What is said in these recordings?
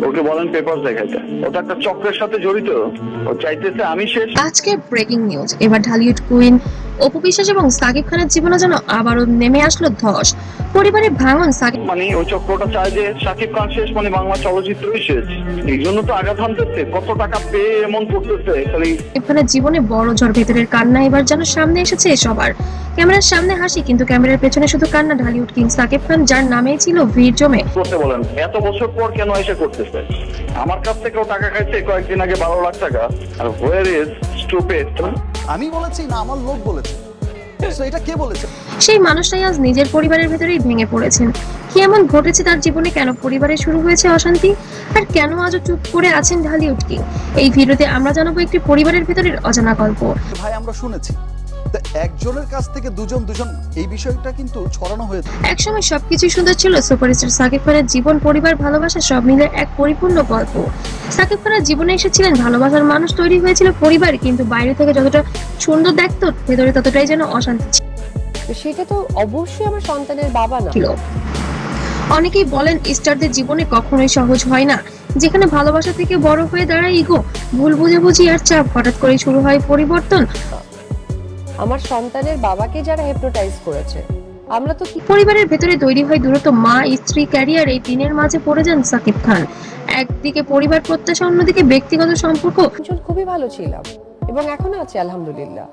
ওকে বলেন পেপার দেখাইতে, ওটা একটা চক্রের সাথে জড়িত। ও চাইতেছে আমি শেষ। আজকে ব্রেকিং নিউজ, এবার ঢালিউড কুইন অপু বিশ্বাস এবং সাকিব খানের জীবনে যেন আবারও নেমে আসলো ধস। পরিবারের ভাঙন। সাকিব মানে ওই চক্রটা চায় যে শাকিব খান শেষ মানে বাংলা চলচ্চিত্রই শেষ। এই জন্য তো আঘাত হানতেছে, কত টাকা পেয়ে এমন করতেছে খালি। খানের জীবনে বড় ঝড়, ভেতরের কান্না এবার যেন সামনে এসেছে সবার। ক্যামেরার সামনে হাসি, কিন্তু ক্যামেরার পেছনে শুধু কান্না। ঢালিউড কিং সাকিব খান, যার নামেই ছিল ভিড় জমে। করতে বলেন, এত বছর পর কেন এসে করতেছে? আমার কাছ থেকেও টাকা খাইছে কয়েকদিন আগে 12 লাখ টাকা। আর হোয়ার ইজ স্টুপিড? আমি বলেছি না আমার লোক বলেছে? এটা কে বলেছে? সেই মানুষটাই আজ নিজের পরিবারের ভেতরেই ভেঙে পড়েছেন। কি এমন ঘটেছে তার জীবনে? কেন পরিবারে শুরু হয়েছে অশান্তি? আর কেন আজও চুপ করে আছেন ঢালিউড কিং? এই ভিডিওতে আমরা জানাবো একটি পরিবারের ভেতরের অজানা গল্প। ভাই আমরা শুনেছি তো একজনের কাছ থেকে দুজন এই বিষয়টা কিন্তু ছড়ানো হয়েছে। একসময় সবকিছু সুন্দর ছিল। সুপারস্টার সাকিব খানের জীবন, পরিবার, ভালোবাসা সব মিলে এক পরিপূর্ণ গল্প। সাকিব খানের জীবনে এসেছিলেন ভালোবাসার মানুষ, তৈরি হয়েছিল পরিবার, কিন্তু বাইরে থেকে যতটা সুন্দর দেখতো, ভেতরে ততটাই যেন অশান্তি সেটা তো অবশ্যই আমার সন্তানের বাবা না ছিল। অনেকেই বলেন স্টারদের জীবনে কখনোই সহজ হয় না, যেখানে ভালোবাসা থেকে বড় হয়ে দাঁড়ায় ইগো, ভুল বুঝাবুঝি আর চাপ। হঠাৎ করে শুরু হয় পরিবর্তন। আমার সন্তানের বাবাকে যারা হিপনোটাইজ করেছে, আমরা তো পরিবারের ভেতরে তৈরি হয় দূরত্ব, মা স্ত্রী ক্যারিয়ার, এই তিনের মাঝে পড়ে যান সাকিব খান। একদিকে পরিবার প্রত্যাশা, অন্যদিকে ব্যক্তিগত সম্পর্ক। দুজন খুবই ভালো ছিলাম এবং এখনো আছে আলহামদুলিল্লাহ।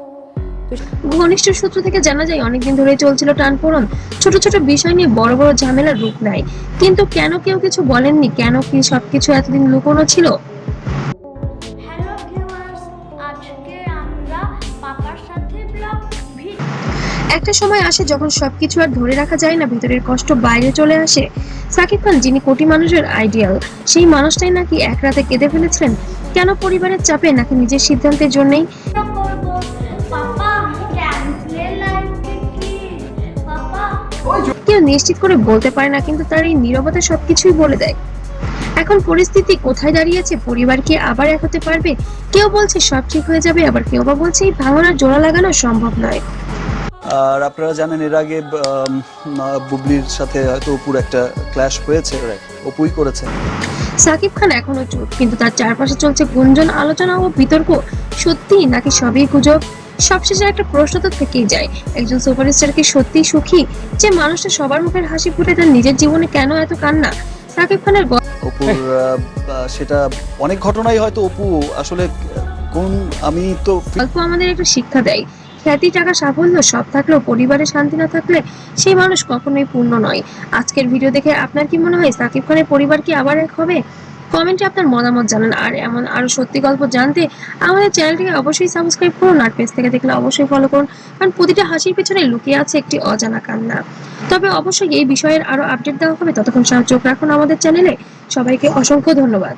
ঘনিষ্ঠ সূত্র থেকে জানা যায় অনেকদিন ধরে চলছিল টানপোড়েন। ছোট ছোট বিষয় নিয়ে বড় বড় ঝামেলার রূপ নেয়। কিন্তু কেন কেউ কিছু বলেননি? কেন কি সবকিছু এতদিন লুকোনো ছিল? হ্যালো ভিউয়ার্স, আজকে আমরা পাপার সাথে ব্লগ একটা সময় আসে যখন সবকিছু আর ধরে রাখা যায় না, ভেতরের কষ্ট বাইরে চলে আসে। সাকিব খান, যিনি কোটি মানুষের আইডিয়াল, সেই মানুষটাই নাকি এক রাতে কেঁদে ফেলেছিলেন। কেন? পরিবারের চাপে, নাকি নিজের সিদ্ধান্তের জন্যই? করব। পাপা ক্যান্সেল লাইফে কি পাপা? কেউ নিশ্চিত করে বলতে পারে না, কিন্তু তার এই নীরবতা সবকিছুই বলে দেয়। এখন পরিস্থিতি কোথায় দাঁড়িয়েছে? পরিবার কি আবার এক হতে পারবে? কেউ বলছে সব ঠিক হয়ে যাবে, আবার কেউ বা বলছে এই ভাঙনের জোড়া লাগানো সম্ভব নয়। আর আপনারা জানেন এর আগে বুবলির সাথে হয়তো অপুর একটা ক্ল্যাশ হয়েছে, অপুই করেছে। সাকিব খান এখনো চুপ, কিন্তু তার চারপাশে চলছে গুঞ্জন, আলোচনা ও বিতর্ক। সত্যি নাকি সবই গুজব? সবশেষে একটা প্রশ্ন তো থেকেই যায়, একজন সুপারস্টার কি সত্যি সুখী? যে মানুষটা সবার মুখের হাসি ফুটে, তার নিজের জীবনে কেন এত কান্না? সাকিব খানের অপুর সেটা অনেক ঘটনাই হয়তো অপু আসলে কোন আমি তো গল্প আমাদের একটা শিক্ষা দেয়। খ্যাতি, টাকা, সাফল্য সব থাকলেও পরিবারে শান্তি না থাকলে সেই মানুষ কখনোই পূর্ণ নয়। আজকের ভিডিও দেখে আপনার কি মনে হয়? সাকিব খানের পরিবার কি আবার এক হবে? কমেন্টে আপনার মতামত জানান। আর এমন আরো সত্যি গল্প জানতে আমাদের চ্যানেলটিকে অবশ্যই সাবস্ক্রাইব করুন, আর পেজ থেকে দেখলে অবশ্যই ফলো করুন, কারণ প্রতিটা হাসির পেছনে লুকিয়ে আছে একটি অজানা কান্না। তবে অবশ্যই এই বিষয়ের আরো আপডেট দেওয়া হবে। ততক্ষণ চোখ রাখুন আমাদের চ্যানেলে। সবাইকে অসংখ্য ধন্যবাদ।